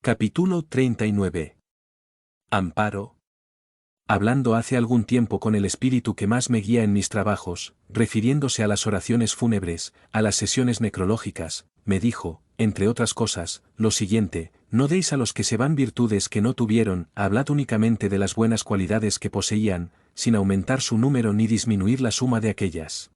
Capítulo 39. Amparo. Hablando hace algún tiempo con el espíritu que más me guía en mis trabajos, refiriéndose a las oraciones fúnebres, a las sesiones necrológicas, me dijo, entre otras cosas, lo siguiente: no deis a los que se van virtudes que no tuvieron, hablad únicamente de las buenas cualidades que poseían, sin aumentar su número ni disminuir la suma de aquellas.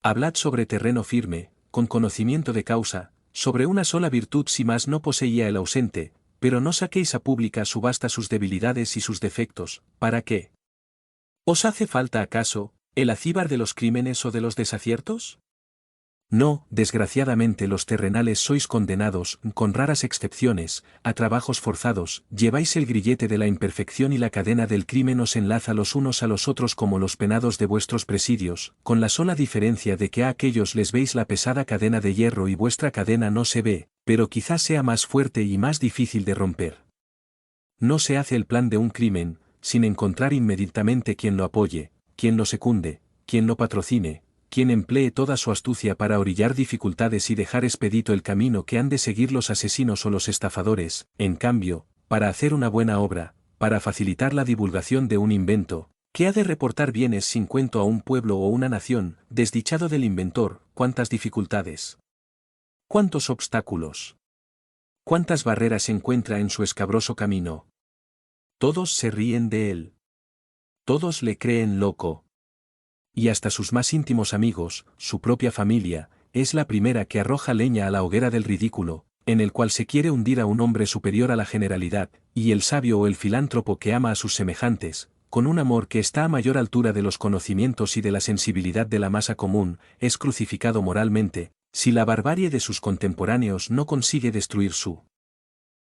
Hablad sobre terreno firme, con conocimiento de causa, sobre una sola virtud si más no poseía el ausente, pero no saquéis a pública subasta sus debilidades y sus defectos. ¿Para qué? ¿Os hace falta acaso el acíbar de los crímenes o de los desaciertos? No, desgraciadamente los terrenales sois condenados, con raras excepciones, a trabajos forzados, lleváis el grillete de la imperfección y la cadena del crimen os enlaza los unos a los otros como los penados de vuestros presidios, con la sola diferencia de que a aquellos les veis la pesada cadena de hierro y vuestra cadena no se ve, pero quizás sea más fuerte y más difícil de romper. No se hace el plan de un crimen, sin encontrar inmediatamente quien lo apoye, quien lo secunde, quien lo patrocine, quien emplee toda su astucia para orillar dificultades y dejar expedito el camino que han de seguir los asesinos o los estafadores. En cambio, para hacer una buena obra, para facilitar la divulgación de un invento, que ha de reportar bienes sin cuento a un pueblo o una nación, desdichado del inventor, cuántas dificultades, cuántos obstáculos, cuántas barreras encuentra en su escabroso camino. Todos se ríen de él. Todos le creen loco. Y hasta sus más íntimos amigos, su propia familia, es la primera que arroja leña a la hoguera del ridículo, en el cual se quiere hundir a un hombre superior a la generalidad, y el sabio o el filántropo que ama a sus semejantes, con un amor que está a mayor altura de los conocimientos y de la sensibilidad de la masa común, es crucificado moralmente, si la barbarie de sus contemporáneos no consigue destruir su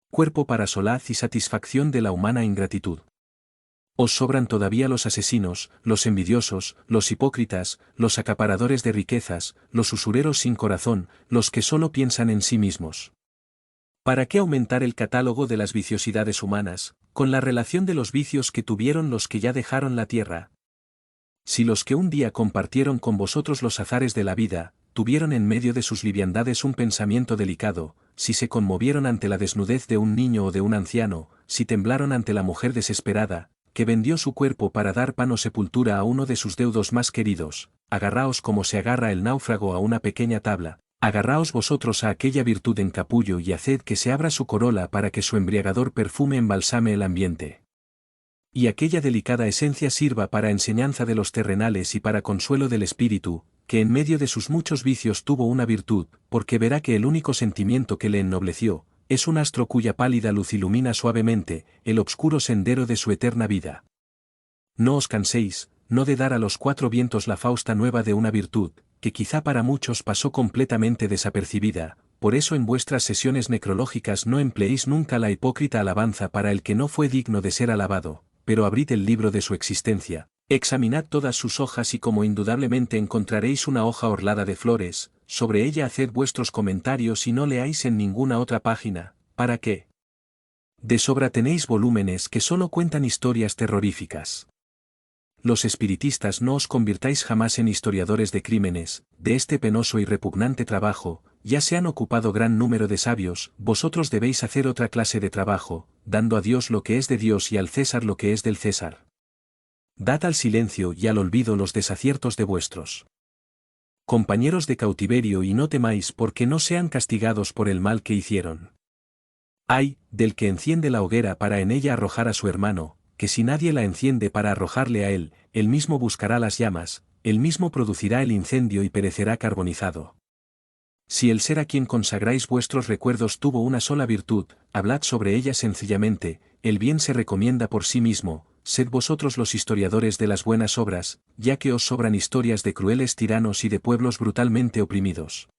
cuerpo para solaz y satisfacción de la humana ingratitud. Os sobran todavía los asesinos, los envidiosos, los hipócritas, los acaparadores de riquezas, los usureros sin corazón, los que solo piensan en sí mismos. ¿Para qué aumentar el catálogo de las viciosidades humanas, con la relación de los vicios que tuvieron los que ya dejaron la tierra? Si los que un día compartieron con vosotros los azares de la vida, tuvieron en medio de sus liviandades un pensamiento delicado, si se conmovieron ante la desnudez de un niño o de un anciano, si temblaron ante la mujer desesperada, que vendió su cuerpo para dar pan o sepultura a uno de sus deudos más queridos, agarraos como se agarra el náufrago a una pequeña tabla, agarraos vosotros a aquella virtud en capullo y haced que se abra su corola para que su embriagador perfume embalsame el ambiente. Y aquella delicada esencia sirva para enseñanza de los terrenales y para consuelo del espíritu, que en medio de sus muchos vicios tuvo una virtud, porque verá que el único sentimiento que le ennobleció, es un astro cuya pálida luz ilumina suavemente el obscuro sendero de su eterna vida. No os canséis, no de dar a los cuatro vientos la fausta nueva de una virtud, que quizá para muchos pasó completamente desapercibida, por eso en vuestras sesiones necrológicas no empleéis nunca la hipócrita alabanza para el que no fue digno de ser alabado, pero abrid el libro de su existencia, examinad todas sus hojas y como indudablemente encontraréis una hoja orlada de flores, sobre ella haced vuestros comentarios y no leáis en ninguna otra página. ¿Para qué? De sobra tenéis volúmenes que solo cuentan historias terroríficas. Los espiritistas no os convirtáis jamás en historiadores de crímenes, de este penoso y repugnante trabajo, ya se han ocupado gran número de sabios, vosotros debéis hacer otra clase de trabajo, dando a Dios lo que es de Dios y al César lo que es del César. Dad al silencio y al olvido los desaciertos de vuestros compañeros de cautiverio y no temáis porque no sean castigados por el mal que hicieron. Ay, del que enciende la hoguera para en ella arrojar a su hermano, que si nadie la enciende para arrojarle a él mismo buscará las llamas, él mismo producirá el incendio y perecerá carbonizado. Si el ser a quien consagráis vuestros recuerdos tuvo una sola virtud, hablad sobre ella sencillamente, el bien se recomienda por sí mismo, sed vosotros los historiadores de las buenas obras, ya que os sobran historias de crueles tiranos y de pueblos brutalmente oprimidos.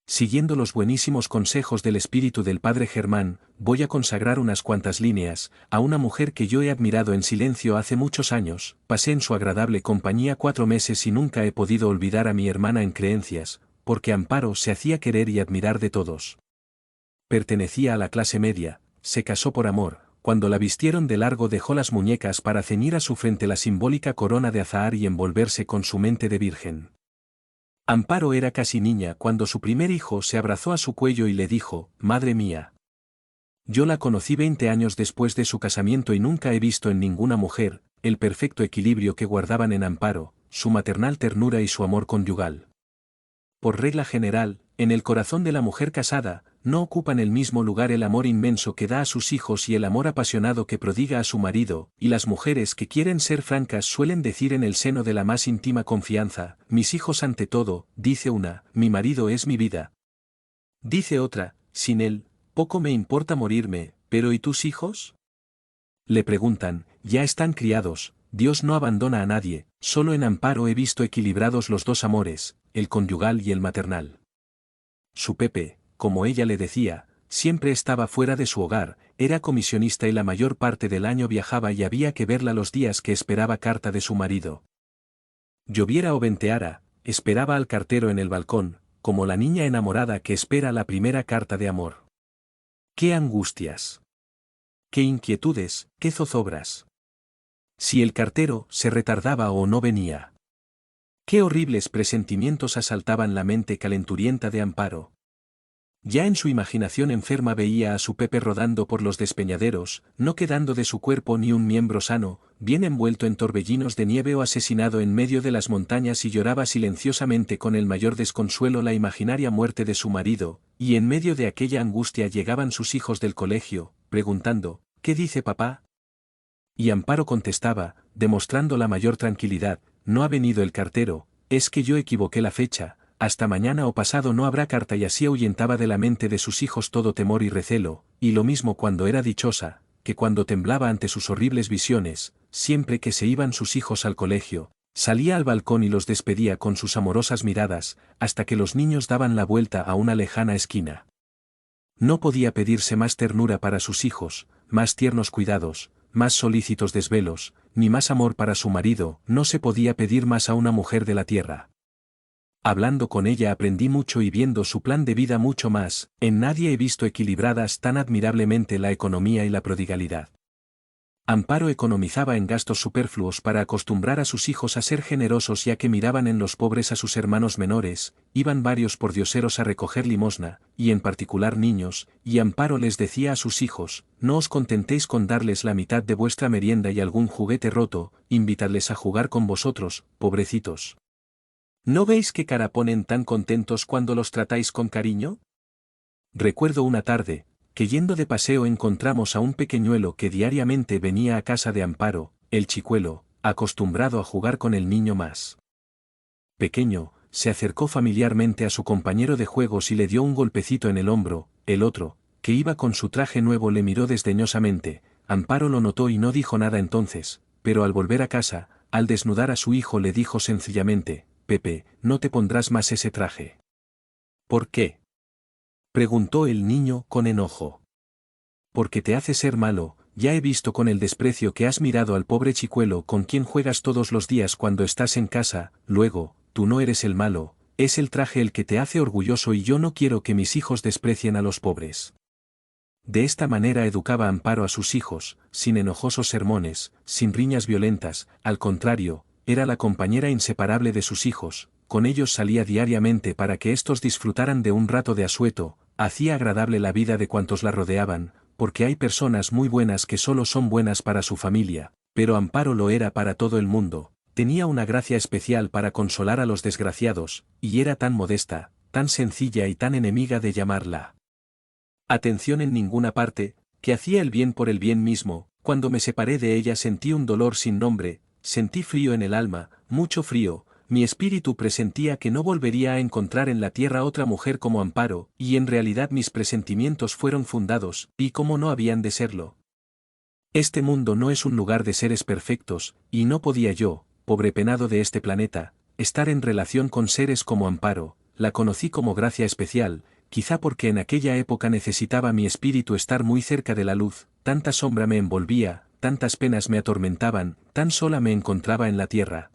Siguiendo los buenísimos consejos del espíritu del padre Germán, voy a consagrar unas cuantas líneas, a una mujer que yo he admirado en silencio hace muchos años, pasé en su agradable compañía 4 meses y nunca he podido olvidar a mi hermana en creencias, porque Amparo se hacía querer y admirar de todos. Pertenecía a la clase media, se casó por amor, cuando la vistieron de largo dejó las muñecas para ceñir a su frente la simbólica corona de azahar y envolverse con su mente de virgen. Amparo era casi niña cuando su primer hijo se abrazó a su cuello y le dijo: «Madre mía». Yo la conocí 20 años después de su casamiento y nunca he visto en ninguna mujer el perfecto equilibrio que guardaban en Amparo, su maternal ternura y su amor conyugal. Por regla general, en el corazón de la mujer casada, no ocupan el mismo lugar el amor inmenso que da a sus hijos y el amor apasionado que prodiga a su marido, y las mujeres que quieren ser francas suelen decir en el seno de la más íntima confianza, mis hijos ante todo, dice una, mi marido es mi vida. Dice otra, sin él, poco me importa morirme, pero ¿y tus hijos? Le preguntan, ya están criados, Dios no abandona a nadie, solo en Amparo he visto equilibrados los dos amores, el conyugal y el maternal. Su Pepe, como ella le decía, siempre estaba fuera de su hogar, era comisionista y la mayor parte del año viajaba y había que verla los días que esperaba carta de su marido. Lloviera o venteara, esperaba al cartero en el balcón, como la niña enamorada que espera la primera carta de amor. ¡Qué angustias! ¡Qué inquietudes, qué zozobras! Si el cartero se retardaba o no venía. Qué horribles presentimientos asaltaban la mente calenturienta de Amparo. Ya en su imaginación enferma veía a su Pepe rodando por los despeñaderos, no quedando de su cuerpo ni un miembro sano, bien envuelto en torbellinos de nieve o asesinado en medio de las montañas y lloraba silenciosamente con el mayor desconsuelo la imaginaria muerte de su marido, y en medio de aquella angustia llegaban sus hijos del colegio, preguntando, ¿qué dice papá? Y Amparo contestaba, demostrando la mayor tranquilidad, no ha venido el cartero, es que yo equivoqué la fecha, hasta mañana o pasado no habrá carta y así ahuyentaba de la mente de sus hijos todo temor y recelo, y lo mismo cuando era dichosa, que cuando temblaba ante sus horribles visiones, siempre que se iban sus hijos al colegio, salía al balcón y los despedía con sus amorosas miradas, hasta que los niños daban la vuelta a una lejana esquina. No podía pedirse más ternura para sus hijos, más tiernos cuidados, más solícitos desvelos, ni más amor para su marido, no se podía pedir más a una mujer de la tierra. Hablando con ella aprendí mucho y viendo su plan de vida mucho más, en nadie he visto equilibradas tan admirablemente la economía y la prodigalidad. Amparo economizaba en gastos superfluos para acostumbrar a sus hijos a ser generosos ya que miraban en los pobres a sus hermanos menores, iban varios pordioseros a recoger limosna, y en particular niños, y Amparo les decía a sus hijos, no os contentéis con darles la mitad de vuestra merienda y algún juguete roto, invitadles a jugar con vosotros, pobrecitos. ¿No veis qué cara ponen tan contentos cuando los tratáis con cariño? Recuerdo una tarde, que yendo de paseo encontramos a un pequeñuelo que diariamente venía a casa de Amparo, el chicuelo, acostumbrado a jugar con el niño más pequeño, se acercó familiarmente a su compañero de juegos y le dio un golpecito en el hombro, el otro, que iba con su traje nuevo le miró desdeñosamente, Amparo lo notó y no dijo nada entonces, pero al volver a casa, al desnudar a su hijo le dijo sencillamente, Pepe, no te pondrás más ese traje. ¿Por qué? Preguntó el niño con enojo. Porque te hace ser malo, ya he visto con el desprecio que has mirado al pobre chicuelo con quien juegas todos los días cuando estás en casa, luego, tú no eres el malo, es el traje el que te hace orgulloso y yo no quiero que mis hijos desprecien a los pobres. De esta manera educaba Amparo a sus hijos, sin enojosos sermones, sin riñas violentas, al contrario, era la compañera inseparable de sus hijos, con ellos salía diariamente para que éstos disfrutaran de un rato de asueto, hacía agradable la vida de cuantos la rodeaban, porque hay personas muy buenas que solo son buenas para su familia, pero Amparo lo era para todo el mundo, tenía una gracia especial para consolar a los desgraciados, y era tan modesta, tan sencilla y tan enemiga de llamarla atención en ninguna parte, que hacía el bien por el bien mismo, cuando me separé de ella sentí un dolor sin nombre, sentí frío en el alma, mucho frío, mi espíritu presentía que no volvería a encontrar en la tierra otra mujer como Amparo, y en realidad mis presentimientos fueron fundados, y como no habían de serlo. Este mundo no es un lugar de seres perfectos, y no podía yo, pobre penado de este planeta, estar en relación con seres como Amparo, la conocí como gracia especial, quizá porque en aquella época necesitaba mi espíritu estar muy cerca de la luz, tanta sombra me envolvía, tantas penas me atormentaban, tan sola me encontraba en la tierra.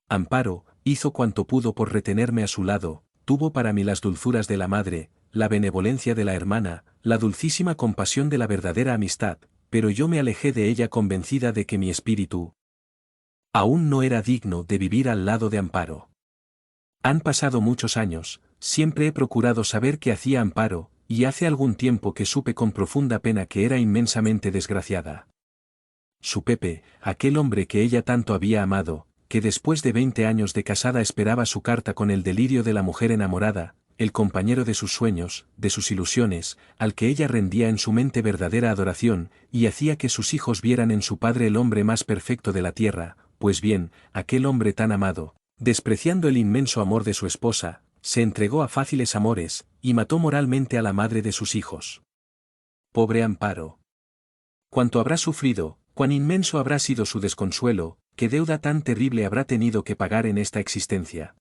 Amparo, hizo cuanto pudo por retenerme a su lado, tuvo para mí las dulzuras de la madre, la benevolencia de la hermana, la dulcísima compasión de la verdadera amistad, pero yo me alejé de ella convencida de que mi espíritu aún no era digno de vivir al lado de Amparo. Han pasado muchos años, siempre he procurado saber qué hacía Amparo, y hace algún tiempo que supe con profunda pena que era inmensamente desgraciada. Su Pepe, aquel hombre que ella tanto había amado, que después de 20 años de casada esperaba su carta con el delirio de la mujer enamorada, el compañero de sus sueños, de sus ilusiones, al que ella rendía en su mente verdadera adoración, y hacía que sus hijos vieran en su padre el hombre más perfecto de la tierra, pues bien, aquel hombre tan amado, despreciando el inmenso amor de su esposa, se entregó a fáciles amores, y mató moralmente a la madre de sus hijos. Pobre Amparo. Cuánto habrá sufrido, cuán inmenso habrá sido su desconsuelo, qué deuda tan terrible habrá tenido que pagar en esta existencia.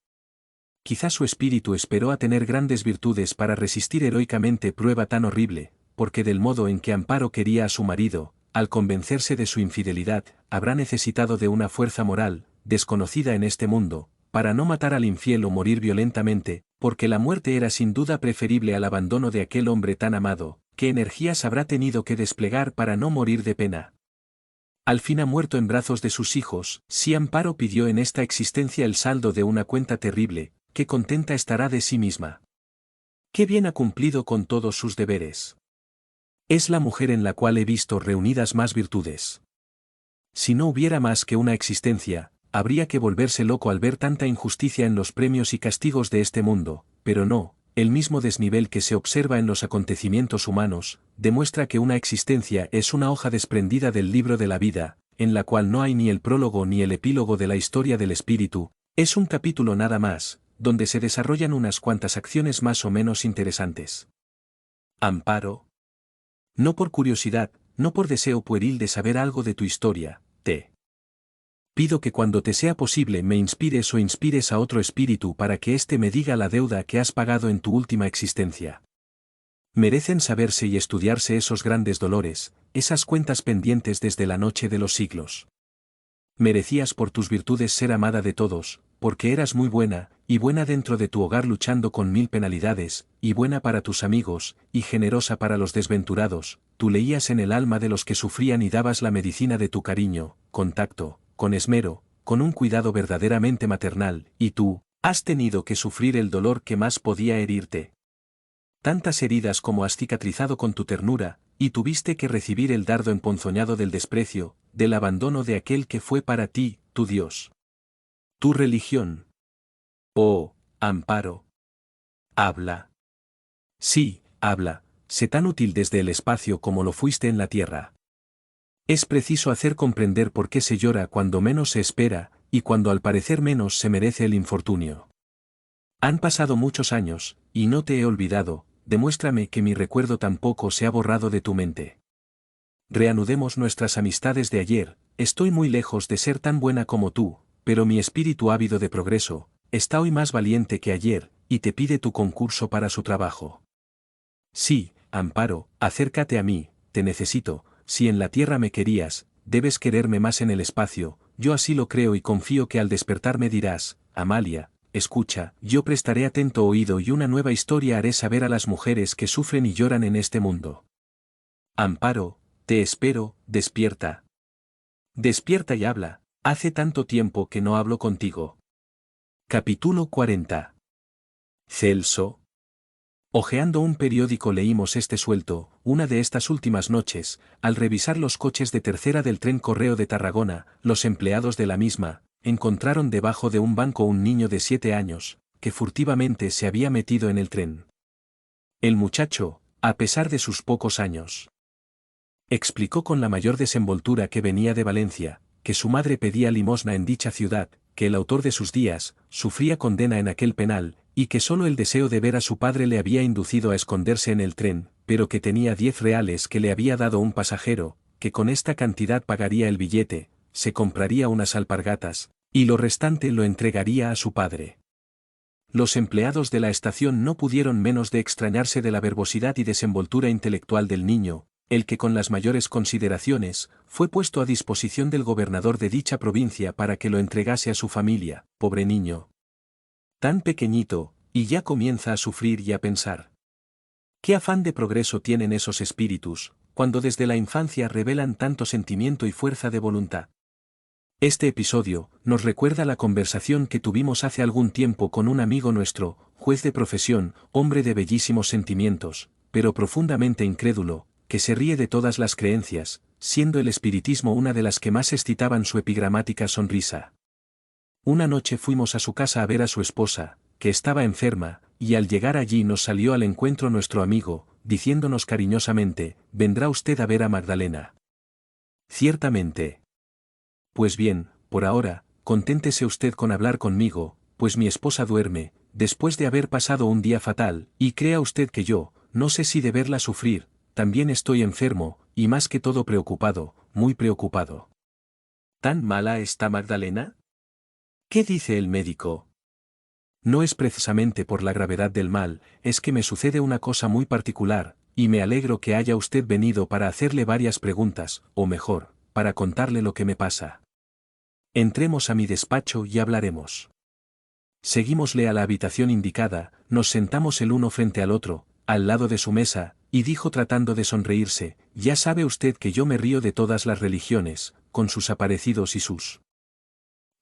Quizá su espíritu esperó a tener grandes virtudes para resistir heroicamente prueba tan horrible, porque del modo en que Amparo quería a su marido, al convencerse de su infidelidad, habrá necesitado de una fuerza moral, desconocida en este mundo, para no matar al infiel o morir violentamente, porque la muerte era sin duda preferible al abandono de aquel hombre tan amado. ¿Qué energías habrá tenido que desplegar para no morir de pena? Al fin ha muerto en brazos de sus hijos. Si Amparo pidió en esta existencia el saldo de una cuenta terrible, qué contenta estará de sí misma. Qué bien ha cumplido con todos sus deberes. Es la mujer en la cual he visto reunidas más virtudes. Si no hubiera más que una existencia, habría que volverse loco al ver tanta injusticia en los premios y castigos de este mundo, pero no. El mismo desnivel que se observa en los acontecimientos humanos, demuestra que una existencia es una hoja desprendida del libro de la vida, en la cual no hay ni el prólogo ni el epílogo de la historia del espíritu, es un capítulo nada más, donde se desarrollan unas cuantas acciones más o menos interesantes. Amparo. No por curiosidad, no por deseo pueril de saber algo de tu historia, te pido que cuando te sea posible me inspires o inspires a otro espíritu para que éste me diga la deuda que has pagado en tu última existencia. Merecen saberse y estudiarse esos grandes dolores, esas cuentas pendientes desde la noche de los siglos. Merecías por tus virtudes ser amada de todos, porque eras muy buena, y buena dentro de tu hogar luchando con 1000 penalidades, y buena para tus amigos, y generosa para los desventurados. Tú leías en el alma de los que sufrían y dabas la medicina de tu cariño, con tacto, con esmero, con un cuidado verdaderamente maternal, y tú, has tenido que sufrir el dolor que más podía herirte. Tantas heridas como has cicatrizado con tu ternura, y tuviste que recibir el dardo emponzoñado del desprecio, del abandono de aquel que fue para ti, tu Dios. Tu religión. Oh, Amparo. Habla. Sí, habla, sé tan útil desde el espacio como lo fuiste en la tierra. Es preciso hacer comprender por qué se llora cuando menos se espera, y cuando al parecer menos se merece el infortunio. Han pasado muchos años, y no te he olvidado, demuéstrame que mi recuerdo tampoco se ha borrado de tu mente. Reanudemos nuestras amistades de ayer, estoy muy lejos de ser tan buena como tú, pero mi espíritu ávido de progreso, está hoy más valiente que ayer, y te pide tu concurso para su trabajo. Sí, Amparo, acércate a mí, te necesito. Si en la tierra me querías, debes quererme más en el espacio, yo así lo creo y confío que al despertar me dirás, Amalia, escucha, yo prestaré atento oído y una nueva historia haré saber a las mujeres que sufren y lloran en este mundo. Amparo, te espero, despierta. Despierta y habla, hace tanto tiempo que no hablo contigo. Capítulo 40. Celso. Hojeando un periódico leímos este suelto, una de estas últimas noches, al revisar los coches de tercera del tren Correo de Tarragona, los empleados de la misma, encontraron debajo de un banco un niño de 7 años, que furtivamente se había metido en el tren. El muchacho, a pesar de sus pocos años, explicó con la mayor desenvoltura que venía de Valencia, que su madre pedía limosna en dicha ciudad, que el autor de sus días, sufría condena en aquel penal, y que solo el deseo de ver a su padre le había inducido a esconderse en el tren, pero que tenía 10 reales que le había dado un pasajero, que con esta cantidad pagaría el billete, se compraría unas alpargatas, y lo restante lo entregaría a su padre. Los empleados de la estación no pudieron menos de extrañarse de la verbosidad y desenvoltura intelectual del niño, el que con las mayores consideraciones, fue puesto a disposición del gobernador de dicha provincia para que lo entregase a su familia. Pobre niño. Tan pequeñito, y ya comienza a sufrir y a pensar. ¿Qué afán de progreso tienen esos espíritus, cuando desde la infancia revelan tanto sentimiento y fuerza de voluntad? Este episodio nos recuerda la conversación que tuvimos hace algún tiempo con un amigo nuestro, juez de profesión, hombre de bellísimos sentimientos, pero profundamente incrédulo, que se ríe de todas las creencias, siendo el espiritismo una de las que más excitaban su epigramática sonrisa. Una noche fuimos a su casa a ver a su esposa, que estaba enferma, y al llegar allí nos salió al encuentro nuestro amigo, diciéndonos cariñosamente, «¿Vendrá usted a ver a Magdalena?». «Ciertamente». «Pues bien, por ahora, conténtese usted con hablar conmigo, pues mi esposa duerme, después de haber pasado un día fatal, y crea usted que yo, no sé si de verla sufrir, también estoy enfermo, y más que todo preocupado, muy preocupado». «¿Tan mala está Magdalena?». «¿Qué dice el médico?». «No es precisamente por la gravedad del mal, es que me sucede una cosa muy particular, y me alegro que haya usted venido para hacerle varias preguntas, o mejor, para contarle lo que me pasa. Entremos a mi despacho y hablaremos». Seguímosle a la habitación indicada, nos sentamos el uno frente al otro, al lado de su mesa, y dijo tratando de sonreírse, «Ya sabe usted que yo me río de todas las religiones, con sus aparecidos y sus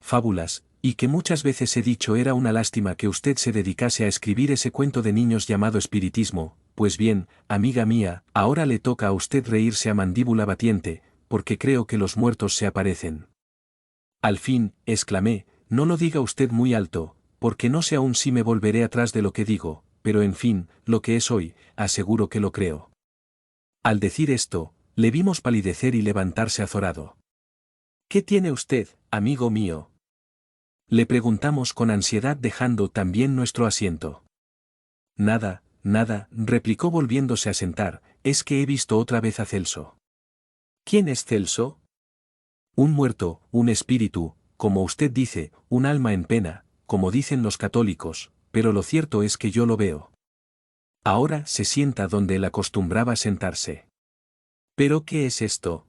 fábulas, y que muchas veces he dicho era una lástima que usted se dedicase a escribir ese cuento de niños llamado espiritismo. Pues bien, amiga mía, ahora le toca a usted reírse a mandíbula batiente, porque creo que los muertos se aparecen». «Al fin», exclamé, «no lo diga usted muy alto, porque no sé aún si me volveré atrás de lo que digo, pero en fin, lo que es hoy, aseguro que lo creo». Al decir esto, le vimos palidecer y levantarse azorado. «¿Qué tiene usted, amigo mío?», le preguntamos con ansiedad dejando también nuestro asiento. «Nada, nada», replicó volviéndose a sentar, «es que he visto otra vez a Celso». «¿Quién es Celso?». «Un muerto, un espíritu, como usted dice, un alma en pena, como dicen los católicos, pero lo cierto es que yo lo veo». Ahora se sienta donde él acostumbraba sentarse. «¿Pero qué es esto?».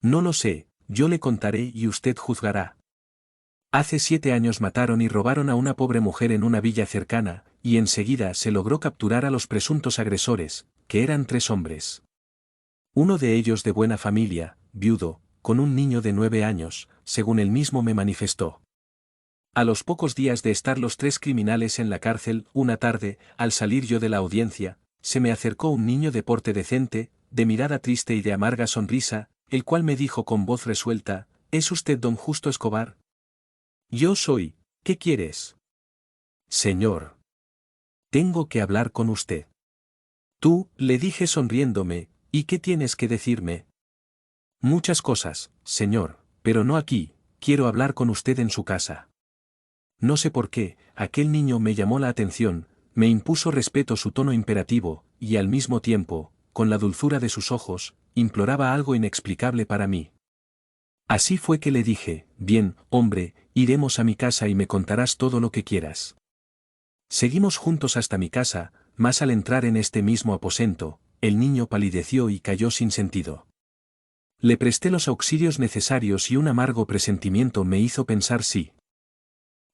«No lo sé, yo le contaré y usted juzgará. Hace 7 años mataron y robaron a una pobre mujer en una villa cercana, y enseguida se logró capturar a los presuntos agresores, que eran 3 hombres. Uno de ellos de buena familia, viudo, con un niño de 9 años, según él mismo me manifestó. A los pocos días de estar los 3 criminales en la cárcel, una tarde, al salir yo de la audiencia, se me acercó un niño de porte decente, de mirada triste y de amarga sonrisa, el cual me dijo con voz resuelta, «¿Es usted don Justo Escobar?». «Yo soy, ¿qué quieres?». «Señor, tengo que hablar con usted». «Tú», le dije sonriéndome, «¿y qué tienes que decirme?». «Muchas cosas, señor, pero no aquí, quiero hablar con usted en su casa». No sé por qué, aquel niño me llamó la atención, me impuso respeto su tono imperativo, y al mismo tiempo, con la dulzura de sus ojos, imploraba algo inexplicable para mí. Así fue que le dije, «Bien, hombre, iremos a mi casa y me contarás todo lo que quieras». Seguimos juntos hasta mi casa, mas al entrar en este mismo aposento, el niño palideció y cayó sin sentido. Le presté los auxilios necesarios y un amargo presentimiento me hizo pensar si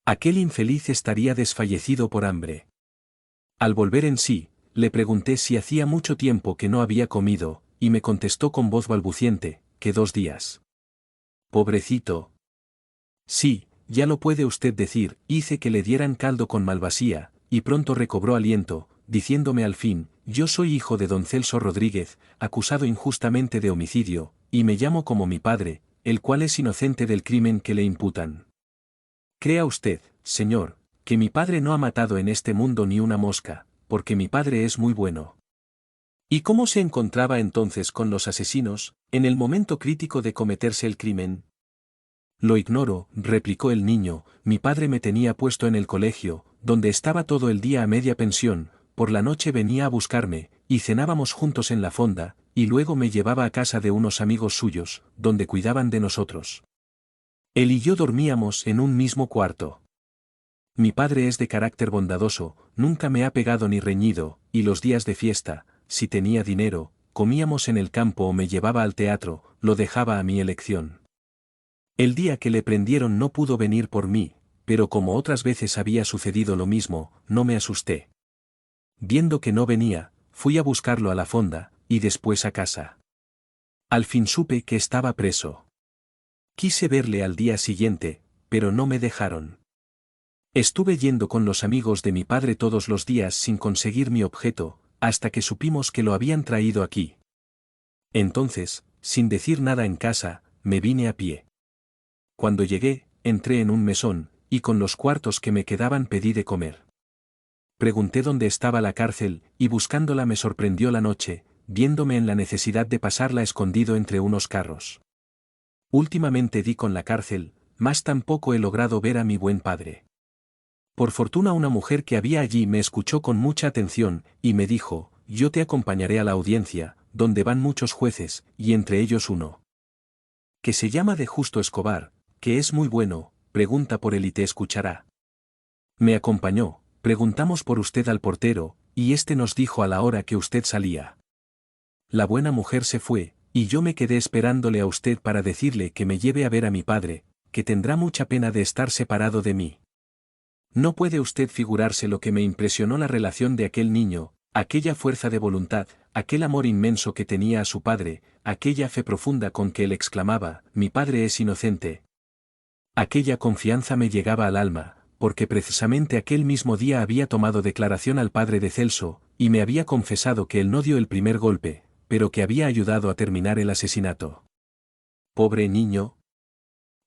aquel infeliz estaría desfallecido por hambre. Al volver en sí, le pregunté si hacía mucho tiempo que no había comido, y me contestó con voz balbuciente, que 2 días. «Pobrecito». «Sí, ya lo puede usted decir», hice que le dieran caldo con malvasía, y pronto recobró aliento, diciéndome al fin, «Yo soy hijo de don Celso Rodríguez, acusado injustamente de homicidio, y me llamo como mi padre, el cual es inocente del crimen que le imputan. Crea usted, señor, que mi padre no ha matado en este mundo ni una mosca, porque mi padre es muy bueno». «¿Y cómo se encontraba entonces con los asesinos, en el momento crítico de cometerse el crimen?». «Lo ignoro», replicó el niño, «mi padre me tenía puesto en el colegio, donde estaba todo el día a media pensión, por la noche venía a buscarme, y cenábamos juntos en la fonda, y luego me llevaba a casa de unos amigos suyos, donde cuidaban de nosotros. Él y yo dormíamos en un mismo cuarto. Mi padre es de carácter bondadoso, nunca me ha pegado ni reñido, y los días de fiesta, si tenía dinero, comíamos en el campo o me llevaba al teatro, lo dejaba a mi elección. El día que le prendieron no pudo venir por mí, pero como otras veces había sucedido lo mismo, no me asusté. Viendo que no venía, fui a buscarlo a la fonda, y después a casa. Al fin supe que estaba preso. Quise verle al día siguiente, pero no me dejaron. Estuve yendo con los amigos de mi padre todos los días sin conseguir mi objeto, hasta que supimos que lo habían traído aquí. Entonces, sin decir nada en casa, me vine a pie. Cuando llegué, entré en un mesón, y con los cuartos que me quedaban pedí de comer. Pregunté dónde estaba la cárcel, y buscándola me sorprendió la noche, viéndome en la necesidad de pasarla escondido entre unos carros. Últimamente di con la cárcel, mas tampoco he logrado ver a mi buen padre. Por fortuna una mujer que había allí me escuchó con mucha atención, y me dijo, yo te acompañaré a la audiencia, donde van muchos jueces, y entre ellos uno que se llama de Justo Escobar, que es muy bueno, pregunta por él y te escuchará. Me acompañó, preguntamos por usted al portero, y éste nos dijo a la hora que usted salía. La buena mujer se fue, y yo me quedé esperándole a usted para decirle que me lleve a ver a mi padre, que tendrá mucha pena de estar separado de mí. No puede usted figurarse lo que me impresionó la relación de aquel niño, aquella fuerza de voluntad, aquel amor inmenso que tenía a su padre, aquella fe profunda con que él exclamaba, mi padre es inocente. Aquella confianza me llegaba al alma, porque precisamente aquel mismo día había tomado declaración al padre de Celso, y me había confesado que él no dio el primer golpe, pero que había ayudado a terminar el asesinato. Pobre niño.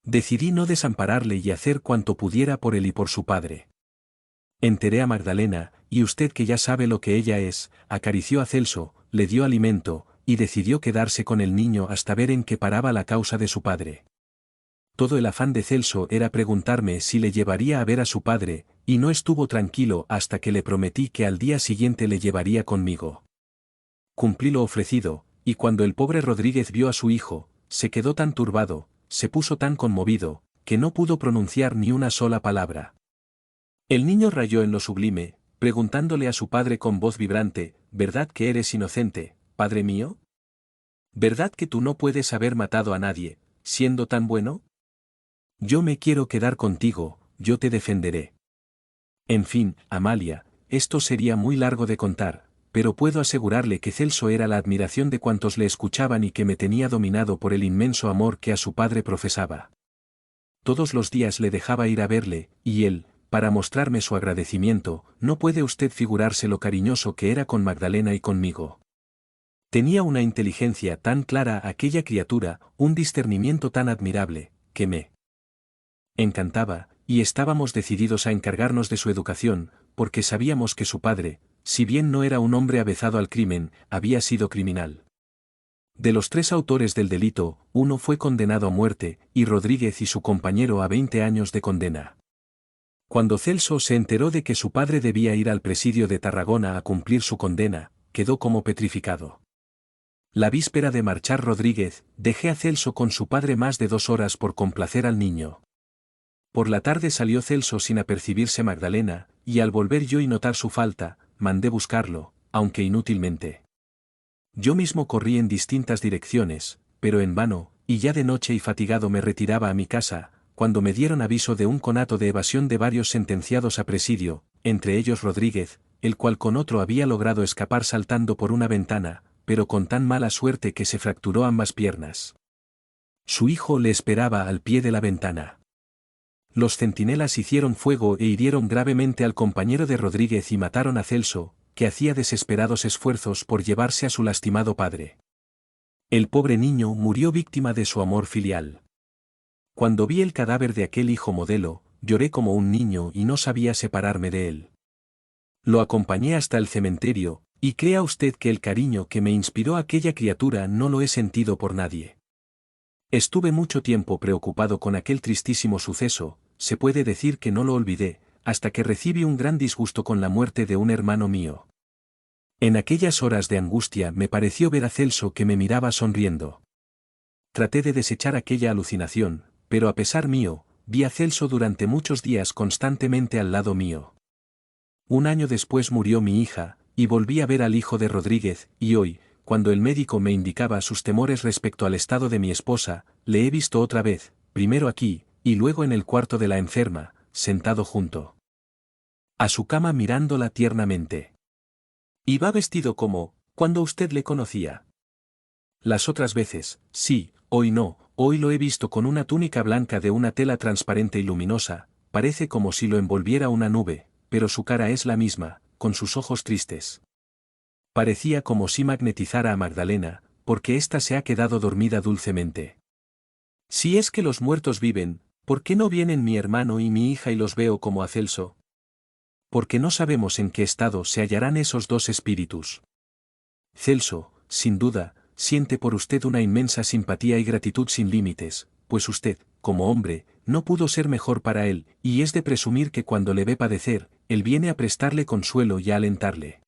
Decidí no desampararle y hacer cuanto pudiera por él y por su padre. Enteré a Magdalena, y usted que ya sabe lo que ella es, acarició a Celso, le dio alimento, y decidió quedarse con el niño hasta ver en qué paraba la causa de su padre. Todo el afán de Celso era preguntarme si le llevaría a ver a su padre, y no estuvo tranquilo hasta que le prometí que al día siguiente le llevaría conmigo. Cumplí lo ofrecido, y cuando el pobre Rodríguez vio a su hijo, se quedó tan turbado, se puso tan conmovido, que no pudo pronunciar ni una sola palabra. El niño rayó en lo sublime, preguntándole a su padre con voz vibrante, ¿verdad que eres inocente, padre mío? ¿Verdad que tú no puedes haber matado a nadie, siendo tan bueno? Yo me quiero quedar contigo, yo te defenderé. En fin, Amalia, esto sería muy largo de contar, pero puedo asegurarle que Celso era la admiración de cuantos le escuchaban y que me tenía dominado por el inmenso amor que a su padre profesaba. Todos los días le dejaba ir a verle, y él, para mostrarme su agradecimiento, no puede usted figurarse lo cariñoso que era con Magdalena y conmigo. Tenía una inteligencia tan clara aquella criatura, un discernimiento tan admirable, que me encantaba, y estábamos decididos a encargarnos de su educación, porque sabíamos que su padre, si bien no era un hombre avezado al crimen, había sido criminal. De los 3 autores del delito, uno fue condenado a muerte, y Rodríguez y su compañero a 20 años de condena. Cuando Celso se enteró de que su padre debía ir al presidio de Tarragona a cumplir su condena, quedó como petrificado. La víspera de marchar Rodríguez, dejé a Celso con su padre más de 2 horas por complacer al niño. Por la tarde salió Celso sin apercibirse Magdalena, y al volver yo y notar su falta, mandé buscarlo, aunque inútilmente. Yo mismo corrí en distintas direcciones, pero en vano, y ya de noche y fatigado me retiraba a mi casa, cuando me dieron aviso de un conato de evasión de varios sentenciados a presidio, entre ellos Rodríguez, el cual con otro había logrado escapar saltando por una ventana, pero con tan mala suerte que se fracturó ambas piernas. Su hijo le esperaba al pie de la ventana. Los centinelas hicieron fuego e hirieron gravemente al compañero de Rodríguez y mataron a Celso, que hacía desesperados esfuerzos por llevarse a su lastimado padre. El pobre niño murió víctima de su amor filial. Cuando vi el cadáver de aquel hijo modelo, lloré como un niño y no sabía separarme de él. Lo acompañé hasta el cementerio, y crea usted que el cariño que me inspiró aquella criatura no lo he sentido por nadie. Estuve mucho tiempo preocupado con aquel tristísimo suceso, se puede decir que no lo olvidé, hasta que recibí un gran disgusto con la muerte de un hermano mío. En aquellas horas de angustia me pareció ver a Celso que me miraba sonriendo. Traté de desechar aquella alucinación, pero a pesar mío, vi a Celso durante muchos días constantemente al lado mío. Un año después murió mi hija, y volví a ver al hijo de Rodríguez, y hoy, cuando el médico me indicaba sus temores respecto al estado de mi esposa, le he visto otra vez, primero aquí, y luego en el cuarto de la enferma, sentado junto a su cama mirándola tiernamente. Iba vestido como, cuando usted le conocía. Las otras veces, sí, hoy no, hoy lo he visto con una túnica blanca de una tela transparente y luminosa, parece como si lo envolviera una nube, pero su cara es la misma, con sus ojos tristes. Parecía como si magnetizara a Magdalena, porque ésta se ha quedado dormida dulcemente. Si es que los muertos viven, ¿por qué no vienen mi hermano y mi hija y los veo como a Celso? Porque no sabemos en qué estado se hallarán esos dos espíritus. Celso, sin duda, siente por usted una inmensa simpatía y gratitud sin límites, pues usted, como hombre, no pudo ser mejor para él, y es de presumir que cuando le ve padecer, él viene a prestarle consuelo y a alentarle.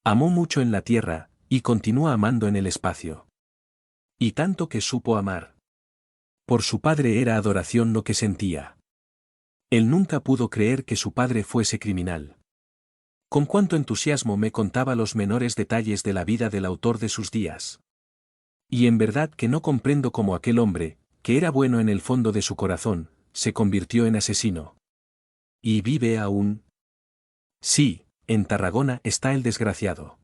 Amó mucho en la tierra, y continúa amando en el espacio. Y tanto que supo amar. Por su padre era adoración lo que sentía. Él nunca pudo creer que su padre fuese criminal. Con cuánto entusiasmo me contaba los menores detalles de la vida del autor de sus días. Y en verdad que no comprendo cómo aquel hombre, que era bueno en el fondo de su corazón, se convirtió en asesino. ¿Y vive aún? Sí, en Tarragona está el desgraciado.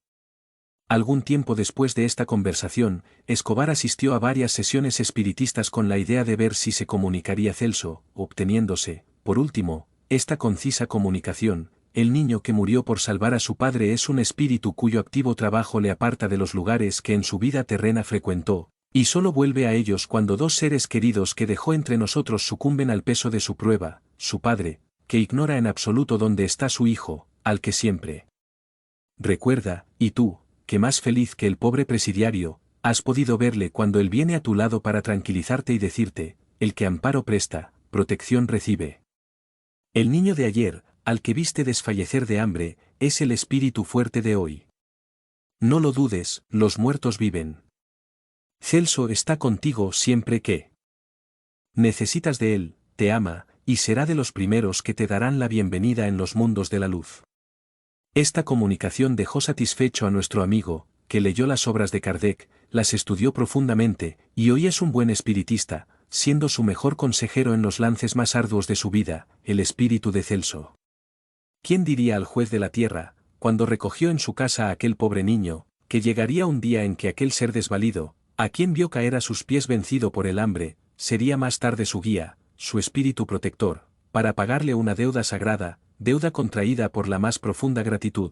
Algún tiempo después de esta conversación, Escobar asistió a varias sesiones espiritistas con la idea de ver si se comunicaría Celso, obteniéndose, por último, esta concisa comunicación: el niño que murió por salvar a su padre es un espíritu cuyo activo trabajo le aparta de los lugares que en su vida terrena frecuentó, y solo vuelve a ellos cuando dos seres queridos que dejó entre nosotros sucumben al peso de su prueba, su padre, que ignora en absoluto dónde está su hijo, al que siempre recuerda, y tú, que más feliz que el pobre presidiario, has podido verle cuando él viene a tu lado para tranquilizarte y decirte: el que amparo presta, protección recibe. El niño de ayer, al que viste desfallecer de hambre, es el espíritu fuerte de hoy. No lo dudes, los muertos viven. Celso está contigo siempre que necesitas de él, te ama, y será de los primeros que te darán la bienvenida en los mundos de la luz. Esta comunicación dejó satisfecho a nuestro amigo, que leyó las obras de Kardec, las estudió profundamente, y hoy es un buen espiritista, siendo su mejor consejero en los lances más arduos de su vida, el espíritu de Celso. ¿Quién diría al juez de la tierra, cuando recogió en su casa a aquel pobre niño, que llegaría un día en que aquel ser desvalido, a quien vio caer a sus pies vencido por el hambre, sería más tarde su guía, su espíritu protector, para pagarle una deuda sagrada, deuda contraída por la más profunda gratitud?